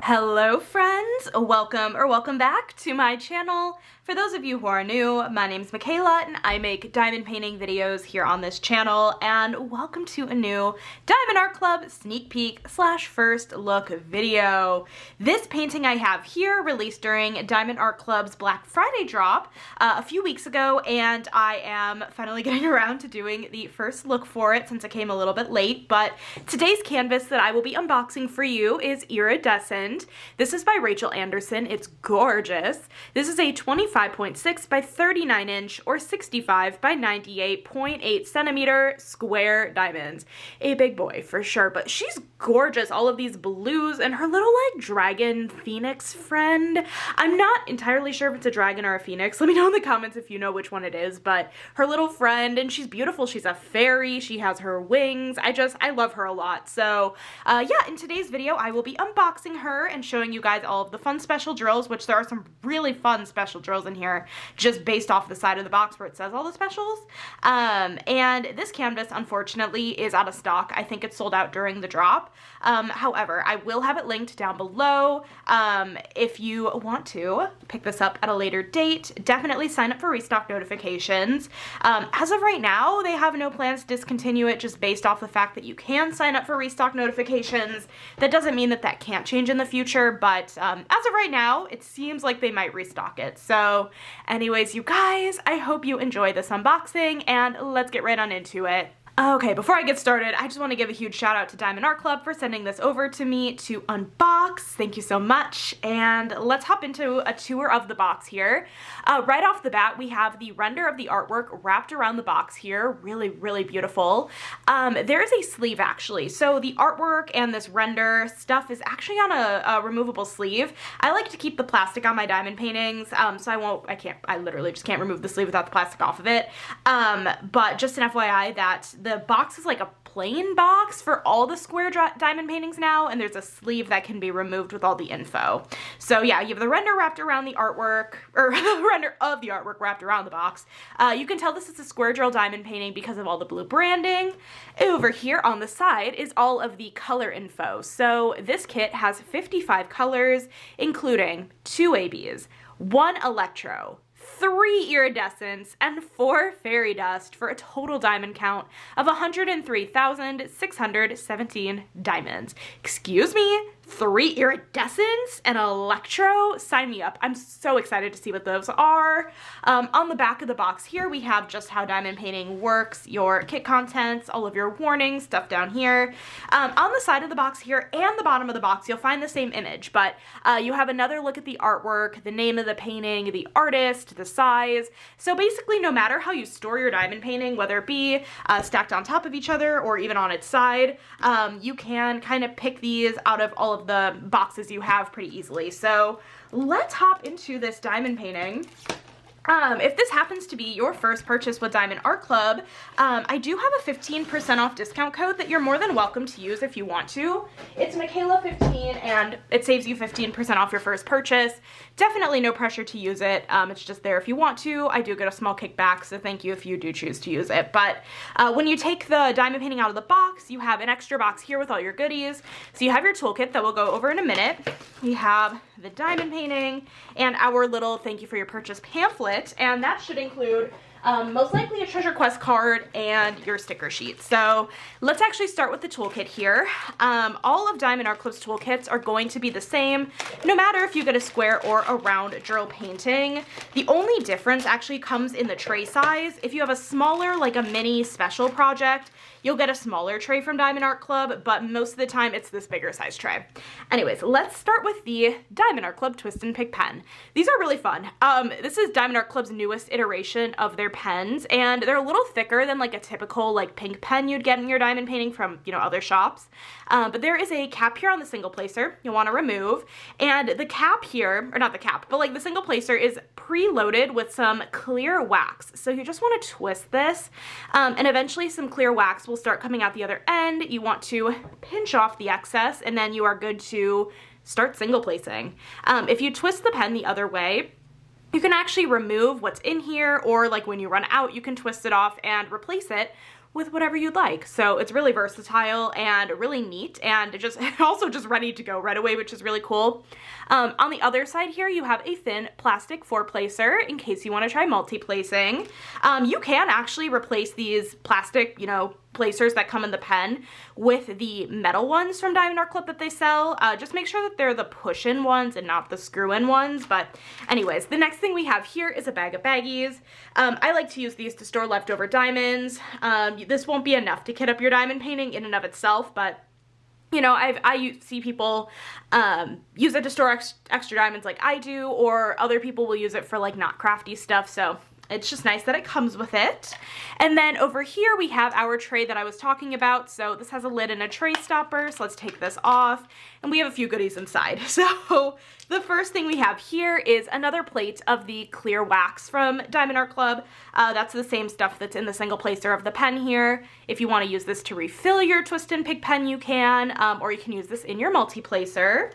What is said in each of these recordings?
Hello friends, welcome back to my channel. For those of you who are new, my name's Michaela and I make diamond painting videos here on this channel, and welcome to a new Diamond Art Club sneak peek slash first look video. This painting I have here released during Diamond Art Club's Black Friday drop a few weeks ago, and I am finally getting around to doing the first look for it since I came a little bit late. But today's canvas that I will be unboxing for you is Iridescent. This is by Rachel Anderson. It's gorgeous. This is a 25.6 by 39 inch or 65 by 98.8 centimeter square diamonds. A big boy for sure, but she's gorgeous. All of these blues and her little like dragon phoenix friend. I'm not entirely sure if it's a dragon or a phoenix. Let me know in the comments if you know which one it is, but her little friend, and she's beautiful. She's a fairy. She has her wings. I love her a lot. So yeah, in today's video, I will be unboxing her and showing you guys all of the fun special drills, which there are some really fun special drills in here just based off the side of the box where it says all the specials. And this canvas, unfortunately, is out of stock. I think it's sold out during the drop. However, I will have it linked down below. If you want to pick this up at a later date, definitely sign up for restock notifications. As of right now, they have no plans to discontinue it just based off the fact that you can sign up for restock notifications. That doesn't mean that that can't change in the future, but as of right now, it seems like they might restock it. So anyways, you guys, I hope you enjoy this unboxing, and let's get right on into it. Okay, before I get started, I just want to give a huge shout out to Diamond Art Club for sending this over to me to unbox. Thank you so much, and let's hop into a tour of the box here. Right off the bat, we have the render of the artwork wrapped around the box here. Really, really beautiful. There is a sleeve actually, so the artwork and this render stuff is actually on a removable sleeve. I like to keep the plastic on my diamond paintings, so I literally just can't remove the sleeve without the plastic off of it. But just an FYI that the box is like a plain box for all the square diamond paintings now, and there's a sleeve that can be removed with all the info. So yeah, you have the render wrapped around the artwork, or the render of the artwork wrapped around the box. You can tell this is a square drill diamond painting because of all the blue branding. Over here on the side is all of the color info. So this kit has 55 colors, including 2 ABs, 1 electro, 3 iridescents, and 4 fairy dust for a total diamond count of 103,617 diamonds. Excuse me? 3 iridescents and electro? Sign me up. I'm so excited to see what those are. On the back of the box here, we have just how diamond painting works, your kit contents, all of your warnings, stuff down here. On the side of the box here and the bottom of the box, you'll find the same image, but you have another look at the artwork, the name of the painting, the artist, the size. So basically, no matter how you store your diamond painting, whether it be stacked on top of each other or even on its side, you can kind of pick these out of all of the boxes you have pretty easily. So let's hop into this diamond painting. If this happens to be your first purchase with Diamond Art Club, I do have a 15% off discount code that you're more than welcome to use if you want to. It's Michaela15, and it saves you 15% off your first purchase. Definitely no pressure to use it. It's just there if you want to. I do get a small kickback, so thank you if you do choose to use it. But when you take the diamond painting out of the box, you have an extra box here with all your goodies. So you have your toolkit that we'll go over in a minute. We have the diamond painting and our little thank you for your purchase pamphlet, and that should include most likely a treasure quest card and your sticker sheet. So let's actually start with the toolkit here. All of Diamond Art Club's toolkits are going to be the same, no matter if you get a square or a round drill painting. The only difference actually comes in the tray size. If you have a smaller, like a mini special project, you'll get a smaller tray from Diamond Art Club, but most of the time it's this bigger size tray. Anyways, let's start with the Diamond Art Club Twist and Pick pen. These are really fun. This is Diamond Art Club's newest iteration of their pens, and they're a little thicker than like a typical like pink pen you'd get in your diamond painting from, you know, other shops. But there is a cap here on the single placer you'll want to remove, and the cap here, or not the cap, but like the single placer is preloaded with some clear wax. So you just want to twist this, and eventually some clear wax will start coming out the other end. You want to pinch off the excess, and then you are good to start single placing. If you twist the pen the other way, you can actually remove what's in here, or like when you run out, you can twist it off and replace it with whatever you'd like. So it's really versatile and really neat, and also just ready to go right away, which is really cool. On the other side here, you have a thin plastic 4-placer in case you want to try multi-placing. You can actually replace these plastic, placers that come in the pen with the metal ones from Diamond Art Club that they sell. Just make sure that they're the push-in ones and not the screw-in ones. But anyways, the next thing we have here is a bag of baggies. I like to use these to store leftover diamonds. This won't be enough to kit up your diamond painting in and of itself, but I see people use it to store extra diamonds like I do, or other people will use it for like not crafty stuff, so it's just nice that it comes with it. And then over here we have our tray that I was talking about. So this has a lid and a tray stopper, so let's take this off, and we have a few goodies inside. So the first thing we have here is another plate of the clear wax from Diamond Art Club. That's the same stuff that's in the single placer of the pen here. If you want to use this to refill your Twist and Pick pen, you can, or you can use this in your multi-placer.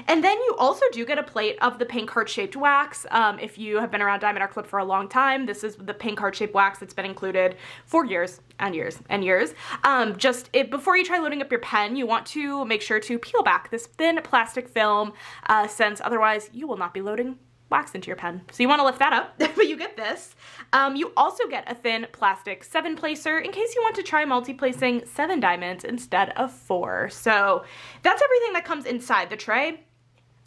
And then you also do get a plate of the pink heart-shaped wax. If you have been around Diamond Art Club for a long time, this is the pink heart-shaped wax that's been included for years and years and years. Before you try loading up your pen, you want to make sure to peel back this thin plastic film, since otherwise you will not be loading wax into your pen. So you want to lift that up, but you get this. You also get a thin plastic 7-placer in case you want to try multi-placing 7 diamonds instead of 4. So that's everything that comes inside the tray.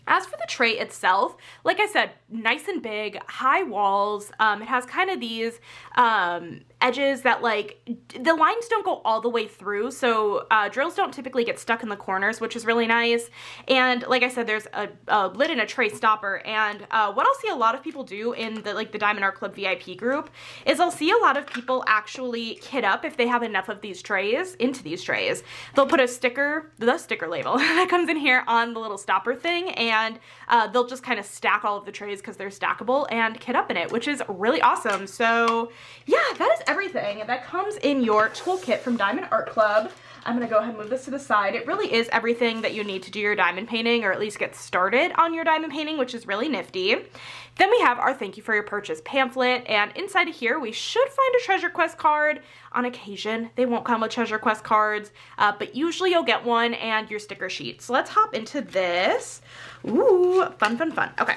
As for the tray itself, like I said, nice and big, high walls. It has kind of these edges that, like, the lines don't go all the way through, so drills don't typically get stuck in the corners, which is really nice. And like I said, there's a lid and a tray stopper. And what I'll see a lot of people do in the Diamond Art Club VIP group is I'll see a lot of people actually kit up, if they have enough of these trays, into these trays. They'll put the sticker label that comes in here on the little stopper thing, and they'll just kind of stack all of the trays because they're stackable and kit up in it, which is really awesome. So yeah, that is everything that comes in your toolkit from Diamond Art Club. I'm gonna go ahead and move this to the side. It really is everything that you need to do your diamond painting, or at least get started on your diamond painting, which is really nifty. Then we have our thank you for your purchase pamphlet, and inside of here we should find a treasure quest card. On occasion, they won't come with treasure quest cards, but usually you'll get one, and your sticker sheet. So let's hop into this. Ooh, fun, fun, fun. Okay,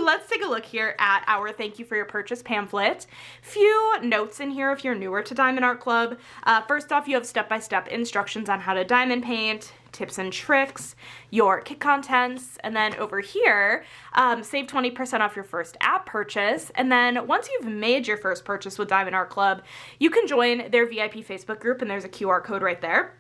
let's take a look here at our thank you for your purchase pamphlet. Few notes in here if you're newer to Diamond Art Club. First off, you have step-by-step instructions on how to diamond paint, tips and tricks, your kit contents, and then over here, save 20% off your first app purchase. And then once you've made your first purchase with Diamond Art Club, you can join their VIP Facebook group, and there's a QR code right there.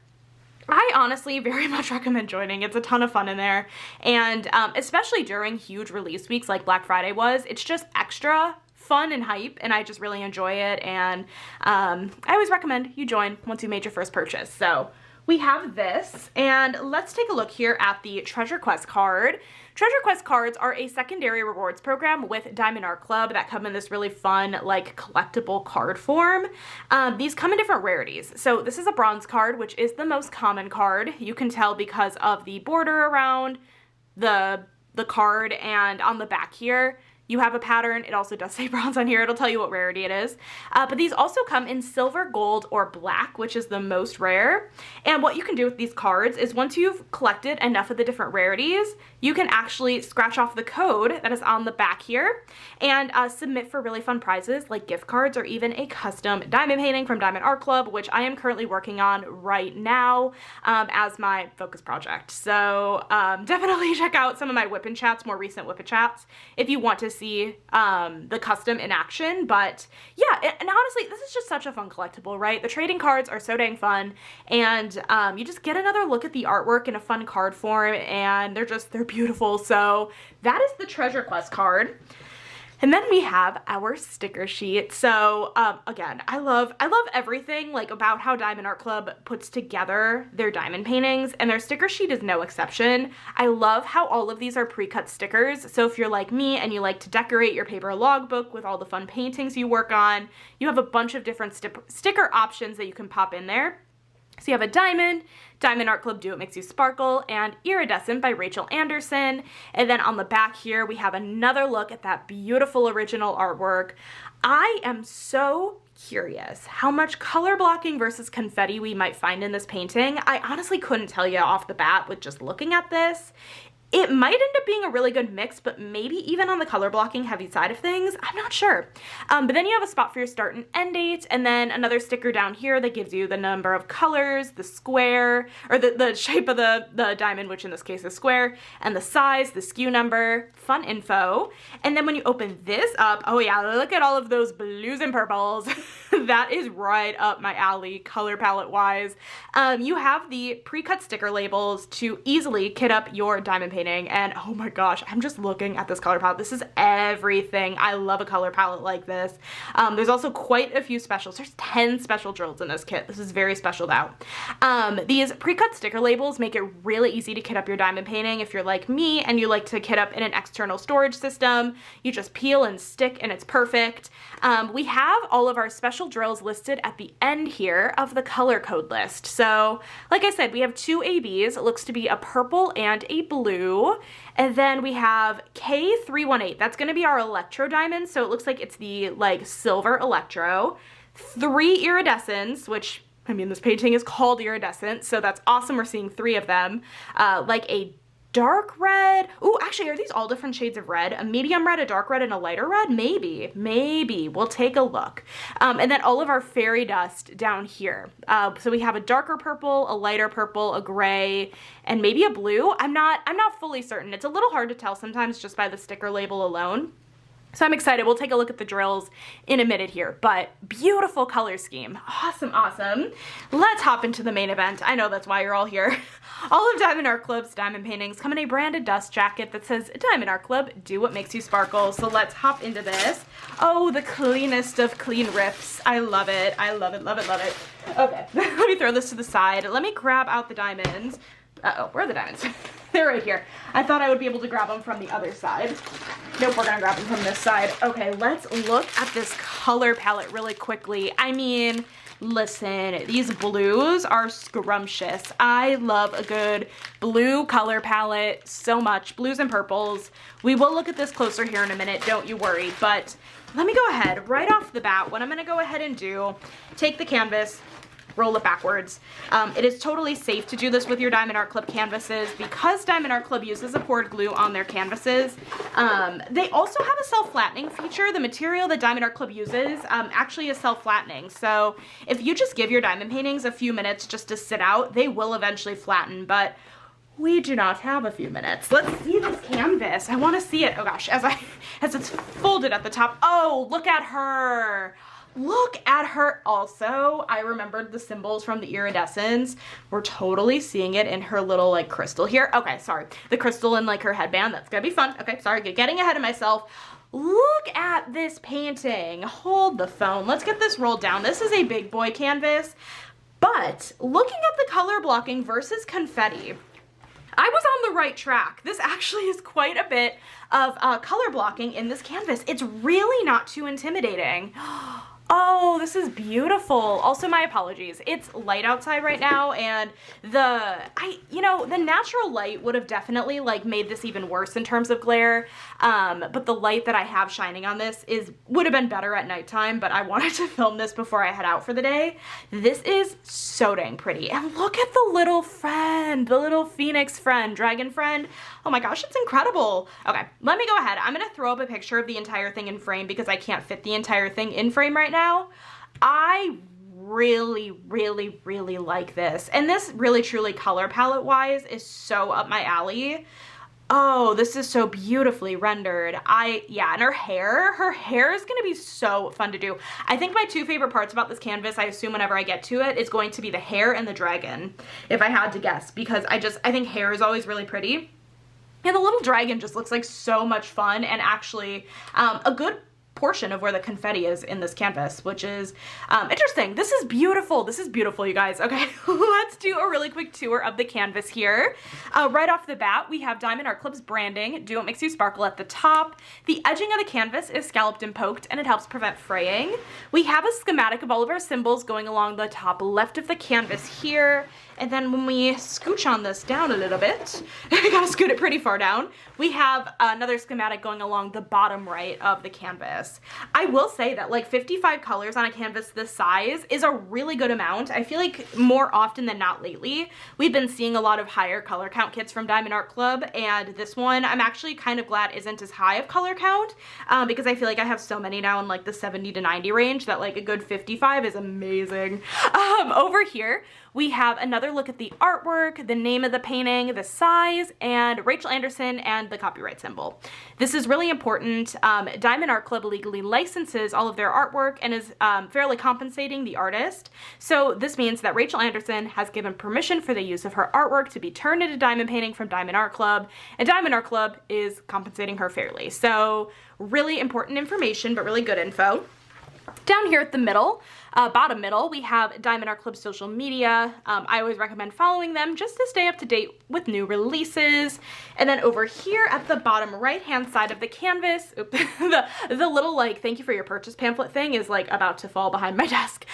I honestly very much recommend joining. It's a ton of fun in there, and especially during huge release weeks like Black Friday was, it's just extra fun and hype, and I just really enjoy it, and I always recommend you join once you made your first purchase. So we have this, and let's take a look here at the Treasure Quest card. Treasure Quest cards are a secondary rewards program with Diamond Art Club that come in this really fun, like, collectible card form. These come in different rarities. So this is a bronze card, which is the most common card. You can tell because of the border around the card, and on the back here, you have a pattern. It also does say bronze on here. It'll tell you what rarity it is. But these also come in silver, gold, or black, which is the most rare. And what you can do with these cards is once you've collected enough of the different rarities, you can actually scratch off the code that is on the back here and submit for really fun prizes like gift cards or even a custom diamond painting from Diamond Art Club, which I am currently working on right now as my focus project. So definitely check out some of my Whippin' Chats, more recent Whippin' Chats, if you want to see the custom in action. But yeah, and honestly, this is just such a fun collectible, right? The trading cards are so dang fun, and you just get another look at the artwork in a fun card form, and they're beautiful. So that is the Treasure Quest card. And then we have our sticker sheet. So again, I love everything like about how Diamond Art Club puts together their diamond paintings, and their sticker sheet is no exception. I love how all of these are pre-cut stickers. So if you're like me and you like to decorate your paper logbook with all the fun paintings you work on, you have a bunch of different sticker options that you can pop in there. So you have a diamond, Diamond Art Club Do It Makes You Sparkle, and Iridescent by Rachel Anderson. And then on the back here, we have another look at that beautiful original artwork. I am so curious how much color blocking versus confetti we might find in this painting. I honestly couldn't tell you off the bat with just looking at this. It might end up being a really good mix, but maybe even on the color blocking heavy side of things. I'm not sure. But then you have a spot for your start and end date, and then another sticker down here that gives you the number of colors, the square, or the shape of the diamond, which in this case is square, and the size, the SKU number, fun info. And then when you open this up, oh yeah, look at all of those blues and purples. That is right up my alley, color palette wise. You have the pre-cut sticker labels to easily kit up your diamond painting, and oh my gosh, I'm just looking at this color palette. This is everything. I love a color palette like this. There's also quite a few specials. There's 10 special drills in this kit. This is very special out. These pre-cut sticker labels make it really easy to kit up your diamond painting. If you're like me and you like to kit up in an external storage system, you just peel and stick and it's perfect. We have all of our special drills listed at the end here of the color code list. So like I said, we have two ABs. It looks to be a purple and a blue. And then we have K318. That's going to be our electro diamond. So it looks like it's the like silver electro. 3 iridescents, which I mean, this painting is called Iridescent, so that's awesome. We're seeing 3 of them. Like a dark red. Ooh, actually, are these all different shades of red? A medium red, a dark red, and a lighter red? Maybe. We'll take a look. And then all of our fairy dust down here. So we have a darker purple, a lighter purple, a gray, and maybe a blue. I'm not fully certain. It's a little hard to tell sometimes just by the sticker label alone. So I'm excited. We'll take a look at the drills in a minute here, but beautiful color scheme. Awesome, awesome. Let's hop into the main event. I know that's why you're all here. All of Diamond Art Club's diamond paintings come in a branded dust jacket that says Diamond Art Club, do what makes you sparkle. So let's hop into this. Oh, the cleanest of clean rips. I love it. I love it, love it, love it. Okay, let me throw this to the side. Let me grab out the diamonds. Uh-oh, where are the diamonds? They're right here. I thought I would be able to grab them from the other side. Nope, we're gonna grab them from this side. Okay, let's look at this color palette really quickly. I mean, listen, these blues are scrumptious. I love a good blue color palette so much. Blues and purples. We will look at this closer here in a minute, don't you worry. But let me go ahead, right off the bat, what I'm gonna go ahead and do, take the canvas, roll it backwards. It is totally safe to do this with your Diamond Art Club canvases because Diamond Art Club uses a poured glue on their canvases. They also have a self-flattening feature. The material that Diamond Art Club uses actually is self-flattening. So if you just give your diamond paintings a few minutes just to sit out, they will eventually flatten, but we do not have a few minutes. Let's see this canvas. I want to see it. Oh gosh, as it's folded at the top. Oh, look at her. Look at her. Also, I remembered the symbols from the iridescence. We're totally seeing it in her little like crystal here. Okay, sorry. The crystal in like her headband. That's gonna be fun. Okay, sorry, getting ahead of myself. Look at this painting. Hold the phone. Let's get this rolled down. This is a big boy canvas, but looking at the color blocking versus confetti, I was on the right track. This actually is quite a bit of color blocking in this canvas. It's really not too intimidating. Oh, this is beautiful. Also, my apologies. It's light outside right now, and the natural light would have definitely like made this even worse in terms of glare. But the light that I have shining on this would have been better at nighttime, but I wanted to film this before I head out for the day. This is so dang pretty. And look at the little friend, the little phoenix friend, dragon friend. Oh my gosh, it's incredible. Okay, let me go ahead. I'm gonna throw up a picture of the entire thing in frame because I can't fit the entire thing in frame right now. I really like this. And this really truly color palette wise is so up my alley. Oh, this is so beautifully rendered. Yeah, and her hair is gonna be so fun to do. I think my 2 favorite parts about this canvas, I assume whenever I get to it, is going to be the hair and the dragon, if I had to guess, because I think hair is always really pretty. And the little dragon just looks like so much fun, and actually a good portion of where the confetti is in this canvas, which is interesting. This is beautiful. This is beautiful, you guys. Okay, let's do a really quick tour of the canvas here. Right off the bat, we have Diamond Art Club's branding, Do What Makes You Sparkle, at the top. The edging of the canvas is scalloped and poked, and it helps prevent fraying. We have a schematic of all of our symbols going along the top left of the canvas here. And then when we scooch on this down a little bit, I gotta scoot it pretty far down, we have another schematic going along the bottom right of the canvas. I will say that like 55 colors on a canvas this size is a really good amount. I feel like more often than not lately, we've been seeing a lot of higher color count kits from Diamond Art Club, and this one I'm actually kind of glad isn't as high of color count because I feel like I have so many now in like the 70 to 90 range that like a good 55 is amazing. Over here, we have another look at the artwork, the name of the painting, the size, and Rachel Anderson and the copyright symbol. This is really important. Diamond Art Club legally licenses all of their artwork and is fairly compensating the artist. So this means that Rachel Anderson has given permission for the use of her artwork to be turned into diamond painting from Diamond Art Club, and Diamond Art Club is compensating her fairly. So really important information, but really good info. Down here at the middle, bottom middle, we have Diamond Art Club social media. I always recommend following them just to stay up to date with new releases. And then over here at the bottom right hand side of the canvas, the little like thank you for your purchase pamphlet thing is like about to fall behind my desk.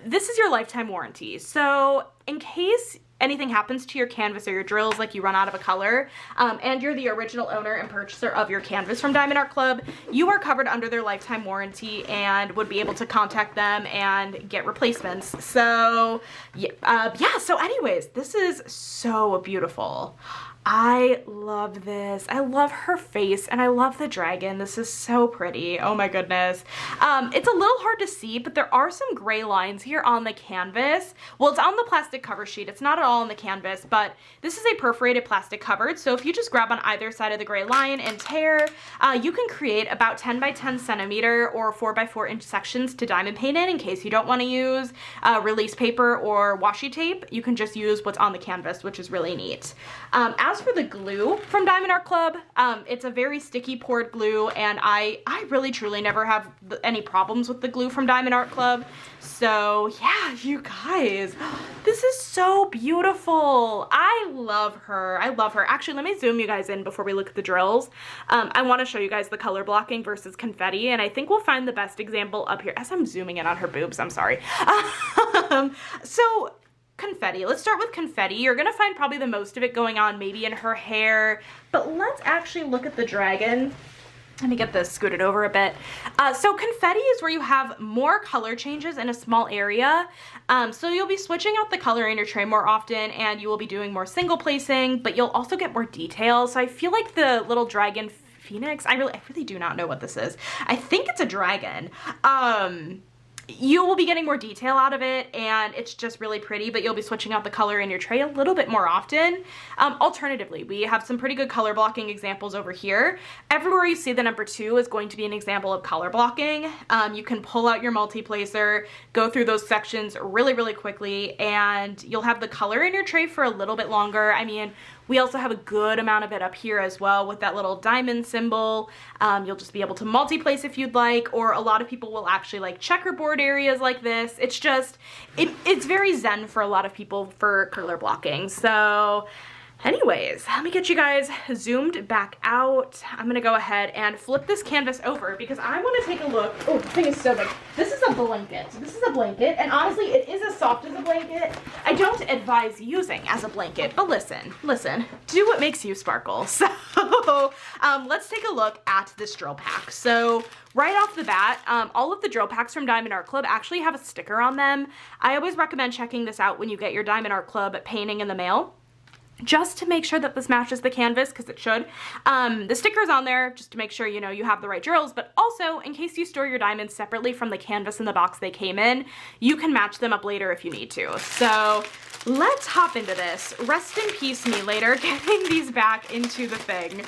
This is your lifetime warranty. So in case anything happens to your canvas or your drills, like you run out of a color, and you're the original owner and purchaser of your canvas from Diamond Art Club, you are covered under their lifetime warranty and would be able to contact them and get replacements. So yeah, so anyways, this is so beautiful. I love this. I love her face and I love the dragon. This is so pretty. Oh my goodness. It's a little hard to see, but there are some gray lines here on the canvas. Well, it's on the plastic cover sheet. It's not at all on the canvas, but this is a perforated plastic cover. So if you just grab on either side of the gray line and tear, you can create about 10 by 10 centimeter or 4 by 4 inch sections to diamond paint in case you don't want to use release paper or washi tape. You can just use what's on the canvas, which is really neat. As for the glue from Diamond Art Club, it's a very sticky poured glue, and I really truly never have any problems with the glue from Diamond Art Club. So yeah, you guys, this is so beautiful. I love her. I love her. Actually, let me zoom you guys in before we look at the drills. I want to show you guys the color blocking versus confetti, and I think we'll find the best example up here. As I'm zooming in on her boobs, I'm sorry. So confetti. Let's start with confetti. You're gonna find probably the most of it going on maybe in her hair, but let's actually look at the dragon. Let me get this scooted over a bit. So confetti is where you have more color changes in a small area. So you'll be switching out the color in your tray more often, and you will be doing more single placing, but you'll also get more detail. So I feel like the little dragon phoenix, I really do not know what this is. I think it's a dragon. You will be getting more detail out of it, and it's just really pretty, but you'll be switching out the color in your tray a little bit more often. Alternatively, we have some pretty good color blocking examples over here. Everywhere you see the number 2 is going to be an example of color blocking. You can pull out your multi-placer, go through those sections really, really quickly, and you'll have the color in your tray for a little bit longer. I mean, we also have a good amount of it up here as well with that little diamond symbol. You'll just be able to multi-place if you'd like, or a lot of people will actually like checkerboard areas like this. It's just, it's very zen for a lot of people for color blocking. So anyways, let me get you guys zoomed back out. I'm gonna go ahead and flip this canvas over because I wanna take a look. Oh, the thing is so big. This is a blanket. This is a blanket, and honestly, it is as soft as a blanket. I don't advise using as a blanket, but listen, do what makes you sparkle. So let's take a look at this drill pack. So right off the bat, all of the drill packs from Diamond Art Club actually have a sticker on them. I always recommend checking this out when you get your Diamond Art Club painting in the mail, just to make sure that this matches the canvas, because it should. The sticker's on there just to make sure, you know, you have the right drills, but also in case you store your diamonds separately from the canvas in the box they came in, you can match them up later if you need to. So let's hop into this. Rest in peace me later, getting these back into the thing.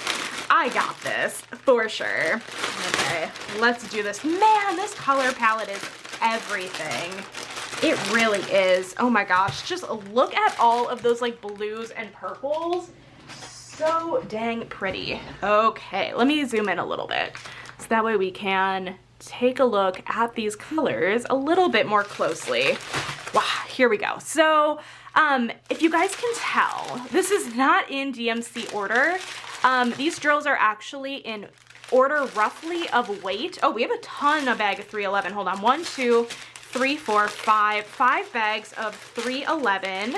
I got this for sure. Okay, let's do this. Man, this color palette is everything. It really is. Oh my gosh, just look at all of those like blues and purples. So dang pretty. Okay, let me zoom in a little bit so that way we can take a look at these colors a little bit more closely. Wow, here we go. So if you guys can tell, this is not in DMC order. These drills are actually in order roughly of weight. Oh, we have a ton of bag of 311. Hold on, 1, 2, 3, 4, 5 bags of 311.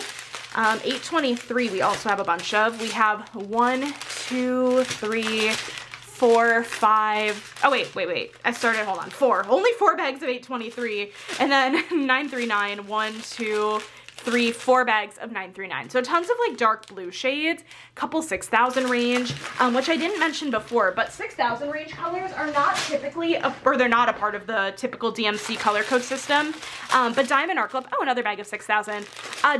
823 we also have a bunch of. We have 1, 2, 3, 4, 5. Oh, wait. I started, hold on, 4. Only 4 bags of 823. And then 939, 1, 2, 3, 4 bags of 939. So tons of like dark blue shades, couple 6000 range, which I didn't mention before, but 6000 range colors are not typically, or they're not a part of the typical DMC color code system. But Diamond Art Club, oh, another bag of 6000.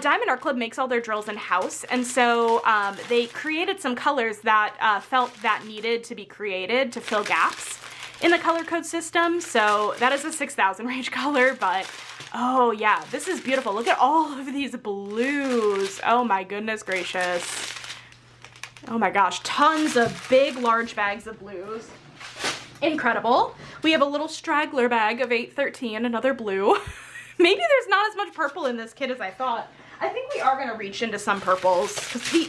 Diamond Art Club makes all their drills in-house, and so they created some colors that felt that needed to be created to fill gaps in the color code system. So that is a 6000 range color, but oh yeah, this is beautiful. Look at all of these blues. Oh my goodness gracious. Oh my gosh, tons of big, large bags of blues. Incredible. We have a little straggler bag of 813, another blue. Maybe there's not as much purple in this kit as I thought. I think we are gonna reach into some purples.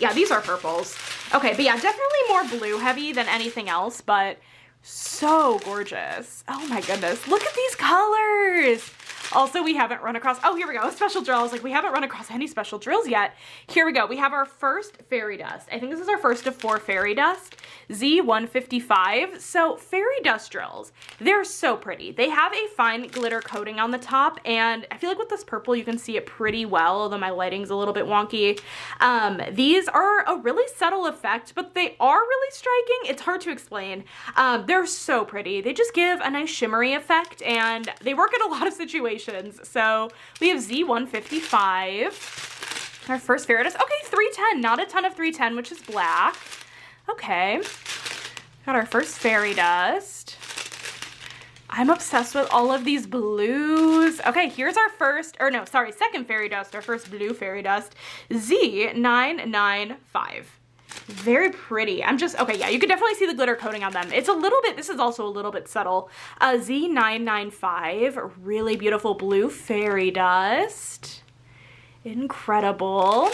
Yeah, these are purples. Okay, but yeah, definitely more blue heavy than anything else, but so gorgeous. Oh my goodness, look at these colors. Also, we haven't run across, oh, here we go, special drills. Like, we haven't run across any special drills yet. Here we go. We have our first fairy dust. I think this is our first of 4 fairy dust, Z155. So fairy dust drills, they're so pretty. They have a fine glitter coating on the top, and I feel like with this purple, you can see it pretty well, although my lighting's a little bit wonky. These are a really subtle effect, but they are really striking. It's hard to explain. They're so pretty. They just give a nice shimmery effect, and they work in a lot of situations. So we have Z155, our first fairy dust. Okay, 310, not a ton of 310, which is black. Okay, got our first fairy dust. I'm obsessed with all of these blues. Okay, here's our first, or no, sorry, second fairy dust, our first blue fairy dust, Z995. Very pretty. Okay, yeah, you can definitely see the glitter coating on them. It's a little bit, this is also a little bit subtle. Z995, really beautiful blue fairy dust. Incredible.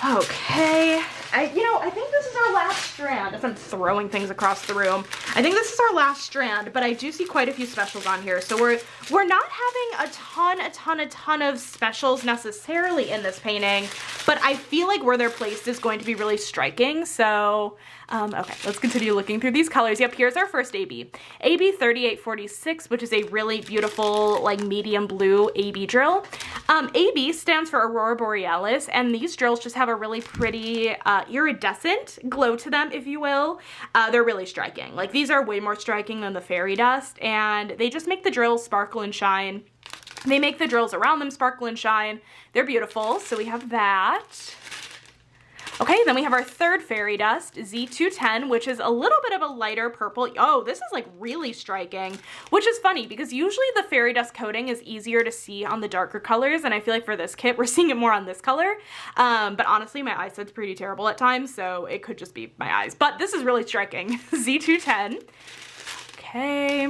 Okay. I think this is our last strand, as I'm throwing things across the room. I think this is our last strand, but I do see quite a few specials on here. So we're not having a ton of specials necessarily in this painting, but I feel like where they're placed is going to be really striking. So, okay, let's continue looking through these colors. Yep, here's our first AB. AB 3846, which is a really beautiful, like, medium blue AB drill. AB stands for Aurora Borealis, and these drills just have a really pretty iridescent glow to them, if you will. They're really striking. Like, these are way more striking than the fairy dust, and they just make the drills sparkle and shine. They make the drills around them sparkle and shine. They're beautiful, so we have that. Okay, then we have our third fairy dust, Z210, which is a little bit of a lighter purple. Oh, this is like really striking, which is funny because usually the fairy dust coating is easier to see on the darker colors, and I feel like for this kit, we're seeing it more on this color. But honestly, my eyesight's pretty terrible at times, so it could just be my eyes. But this is really striking, Z210. Okay.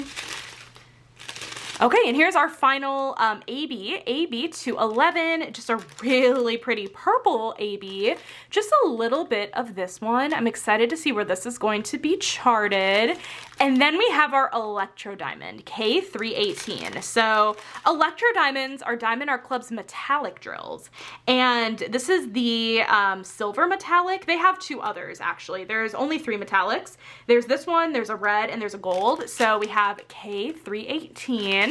Okay, and here's our final AB, AB 211, just a really pretty purple AB, just a little bit of this one. I'm excited to see where this is going to be charted. And then we have our Electro Diamond, K318. So Electro Diamonds are Diamond Art Club's metallic drills. And this is the silver metallic. They have 2 others, actually. There's only 3 metallics. There's this one, there's a red, and there's a gold. So we have K318.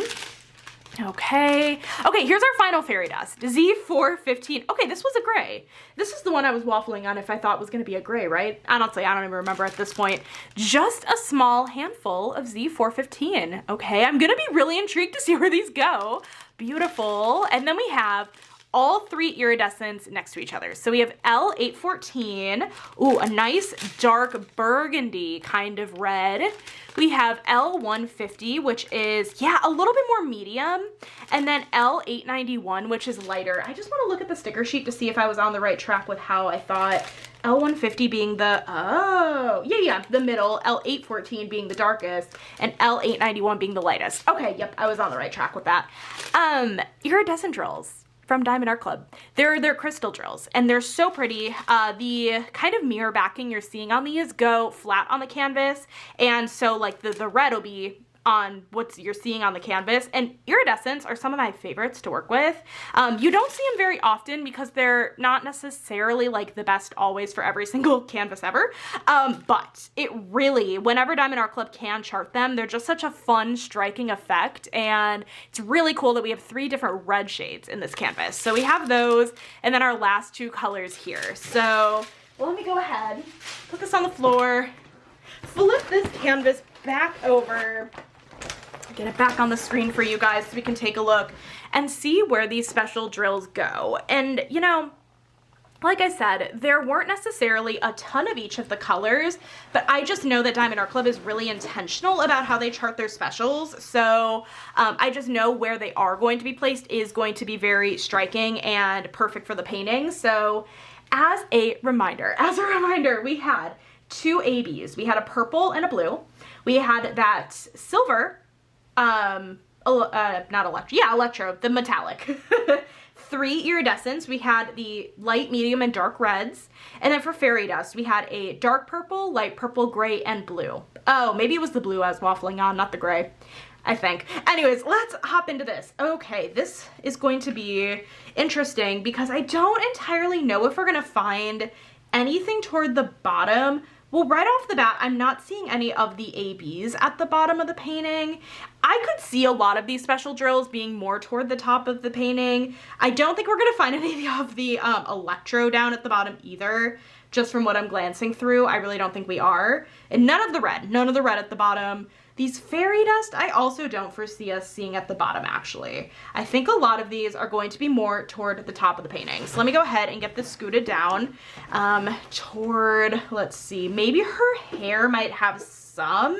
Okay. Okay, here's our final fairy dust, Z415. Okay, this was a gray. This is the one I was waffling on if I thought was going to be a gray, right? Honestly, I don't even remember at this point. Just a small handful of Z415. Okay, I'm going to be really intrigued to see where these go. Beautiful. And then we have all 3 iridescents next to each other. So we have L814, ooh, a nice dark burgundy kind of red. We have L150, which is, yeah, a little bit more medium. And then L891, which is lighter. I just want to look at the sticker sheet to see if I was on the right track with how I thought. L150 being the, oh, yeah, the middle, L814 being the darkest, and L891 being the lightest. Okay, yep, I was on the right track with that. Iridescent drills from Diamond Art Club. They're crystal drills, and they're so pretty. The kind of mirror backing you're seeing on these go flat on the canvas, and so like the red will be on what you're seeing on the canvas, and iridescents are some of my favorites to work with. You don't see them very often because they're not necessarily like the best always for every single canvas ever, but it really, whenever Diamond Art Club can chart them, they're just such a fun, striking effect, and it's really cool that we have 3 different red shades in this canvas. So we have those, and then our last 2 colors here. So let me go ahead, put this on the floor, flip this canvas back over, get it back on the screen for you guys so we can take a look and see where these special drills go. And you know, like I said, there weren't necessarily a ton of each of the colors, but I just know that Diamond Art Club is really intentional about how they chart their specials. So I just know where they are going to be placed is going to be very striking and perfect for the painting. So as a reminder, we had 2 ABs. We had a purple and a blue. We had that silver, electro, the metallic. 3 iridescents. We had the light, medium, and dark reds. And then for fairy dust, we had a dark purple, light purple, gray, and blue. Oh, maybe it was the blue I was waffling on, not the gray, I think. Anyways, let's hop into this. Okay, this is going to be interesting because I don't entirely know if we're gonna find anything toward the bottom. Well, right off the bat, I'm not seeing any of the ABs at the bottom of the painting. I could see a lot of these special drills being more toward the top of the painting. I don't think we're gonna find any of the electro down at the bottom either, just from what I'm glancing through. I really don't think we are. And none of the red at the bottom. These fairy dust, I also don't foresee us seeing at the bottom, actually. I think a lot of these are going to be more toward the top of the painting. So let me go ahead and get this scooted down toward, let's see, maybe her hair might have some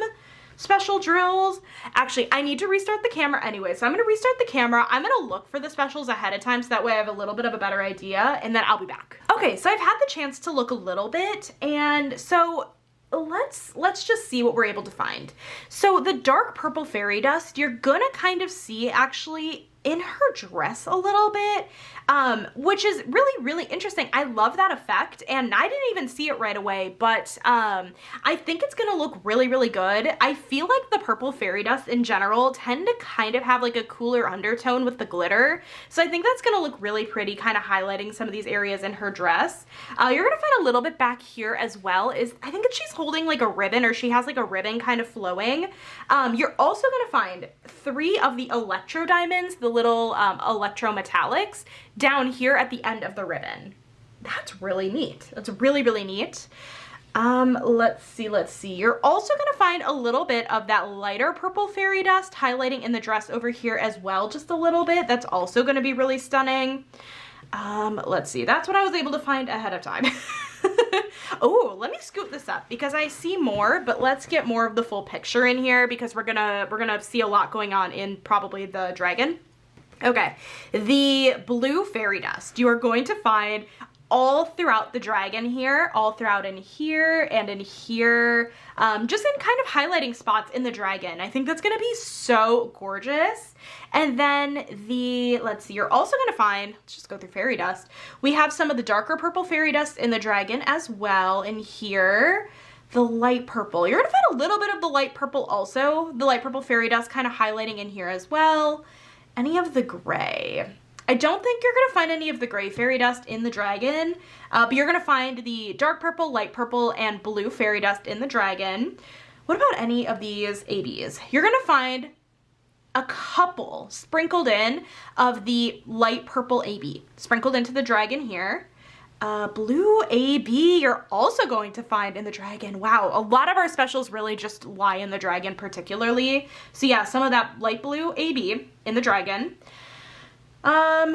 special drills. Actually, I need to restart the camera anyway, so I'm gonna restart the camera. I'm gonna look for the specials ahead of time so that way I have a little bit of a better idea, and then I'll be back. Okay, so I've had the chance to look a little bit, and so let's just see what we're able to find. So the dark purple fairy dust, you're gonna kind of see actually in her dress a little bit, which is really, really interesting. I love that effect, and I didn't even see it right away, but I think it's gonna look really, really good. I feel like the purple fairy dust in general tend to kind of have like a cooler undertone with the glitter, so I think that's gonna look really pretty, kind of highlighting some of these areas in her dress. You're gonna find a little bit back here as well, is I think that she's holding like a ribbon, or she has like a ribbon kind of flowing. You're also gonna find 3 of the electro diamonds, the little electro metallics, down here at the end of the ribbon. That's really neat. That's really, really neat. Let's see. You're also gonna find a little bit of that lighter purple fairy dust highlighting in the dress over here as well, just a little bit. That's also gonna be really stunning. Let's see. That's what I was able to find ahead of time. Oh, let me scoot this up because I see more, but let's get more of the full picture in here because we're gonna see a lot going on in probably the dragon. Okay, the blue fairy dust you are going to find all throughout the dragon here, all throughout in here and in here, just in kind of highlighting spots in the dragon. I think that's gonna be so gorgeous. And then let's see, you're also gonna find, let's just go through fairy dust. We have some of the darker purple fairy dust in the dragon as well in here. The light purple, you're gonna find a little bit of the light purple also, the light purple fairy dust kind of highlighting in here as well. Any of the gray. I don't think you're gonna find any of the gray fairy dust in the dragon, but you're gonna find the dark purple, light purple, and blue fairy dust in the dragon. What about any of these ABs? You're gonna find a couple sprinkled in of the light purple AB, sprinkled into the dragon here. Blue AB you're also going to find in the dragon. Wow, a lot of our specials really just lie in the dragon particularly. So yeah, some of that light blue AB in the dragon. Ooh,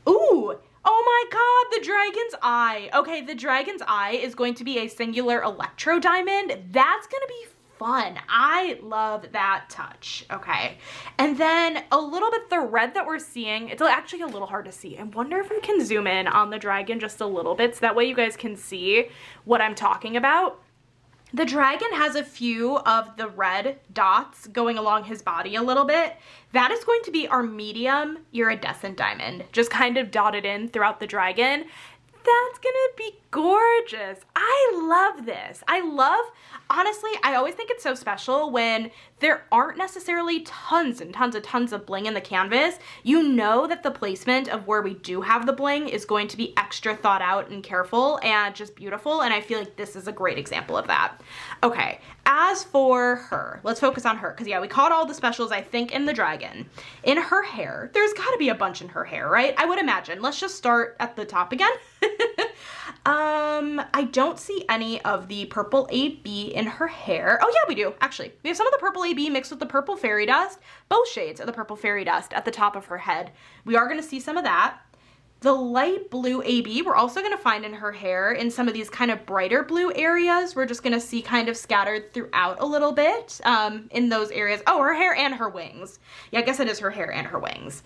oh my god, the dragon's eye. Okay, the dragon's eye is going to be a singular electro diamond. That's gonna be fun. I love that touch. Okay, and then a little bit the red that we're seeing, it's actually a little hard to see. I wonder if we can zoom in on the dragon just a little bit so that way you guys can see what I'm talking about. The dragon has a few of the red dots going along his body a little bit. That is going to be our medium iridescent diamond, just kind of dotted in throughout the dragon. That's gonna be gorgeous. I love this. Honestly, I always think it's so special when there aren't necessarily tons of bling in the canvas. You know that the placement of where we do have the bling is going to be extra thought out and careful and just beautiful, and I feel like this is a great example of that. Okay, as for her, let's focus on her, because yeah, we caught all the specials, I think, in the dragon. In her hair, there's gotta be a bunch in her hair, right? I would imagine. Let's just start at the top again. I don't see any of the purple AB in her hair. Oh yeah, we do, actually. We have some of the purple AB mixed with the purple fairy dust, both shades of the purple fairy dust at the top of her head. We are gonna see some of that. The light blue AB, we're also gonna find in her hair in some of these kind of brighter blue areas. We're just gonna see kind of scattered throughout a little bit in those areas. Oh, her hair and her wings. Yeah, I guess it is her hair and her wings.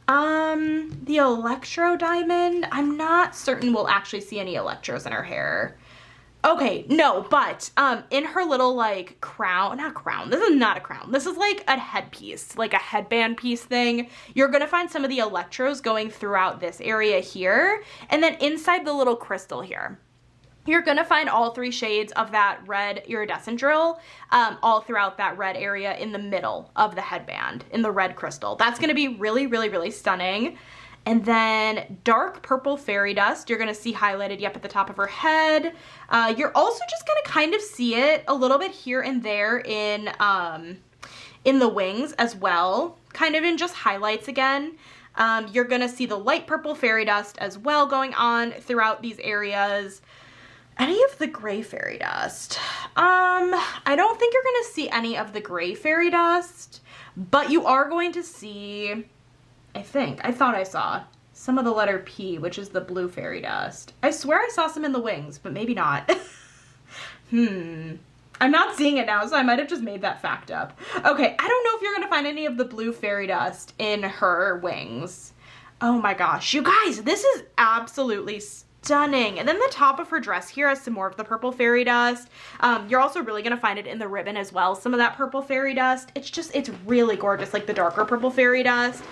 The electro diamond, I'm not certain we'll actually see any electros in her hair. Okay, no, but in her little like crown, not crown, this is not a crown. This is like a headpiece, like a headband piece thing. You're gonna find some of the electros going throughout this area here, and then inside the little crystal here. You're gonna find all 3 shades of that red iridescent drill all throughout that red area in the middle of the headband, in the red crystal. That's gonna be really stunning. And then dark purple fairy dust, you're gonna see highlighted, yep, at the top of her head. You're also just gonna kind of see it a little bit here and there in the wings as well, kind of in just highlights again. You're gonna see the light purple fairy dust as well going on throughout these areas. Any of the gray fairy dust? I don't think you're gonna see any of the gray fairy dust, but you are going to see, I thought I saw some of the letter P, which is the blue fairy dust. I swear I saw some in the wings, but maybe not. I'm not seeing it now, so I might have just made that fact up. Okay, I don't know if you're gonna find any of the blue fairy dust in her wings. Oh my gosh, you guys, this is absolutely stunning. And then the top of her dress here has some more of the purple fairy dust. You're also really gonna find it in the ribbon as well, some of that purple fairy dust. It's really gorgeous, like the darker purple fairy dust.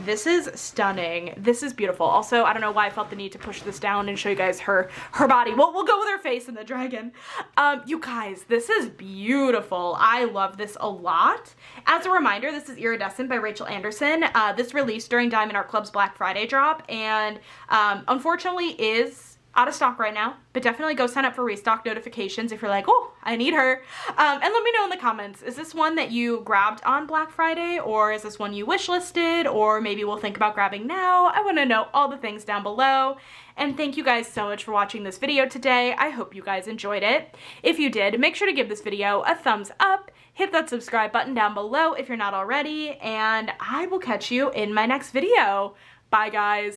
This is stunning. This is beautiful. Also, I don't know why I felt the need to push this down and show you guys her body. We'll go with her face and the dragon. You guys, this is beautiful. I love this a lot. As a reminder, this is Iridescent by Rachel Anderson. This released during Diamond Art Club's Black Friday drop, and unfortunately is out of stock right now, but definitely go sign up for restock notifications if you're like, oh, I need her. And let me know in the comments, is this one that you grabbed on Black Friday, or is this one you wishlisted, or maybe we'll think about grabbing now? I want to know all the things down below. And thank you guys so much for watching this video today. I hope you guys enjoyed it. If you did, make sure to give this video a thumbs up, hit that subscribe button down below if you're not already, and I will catch you in my next video. Bye guys.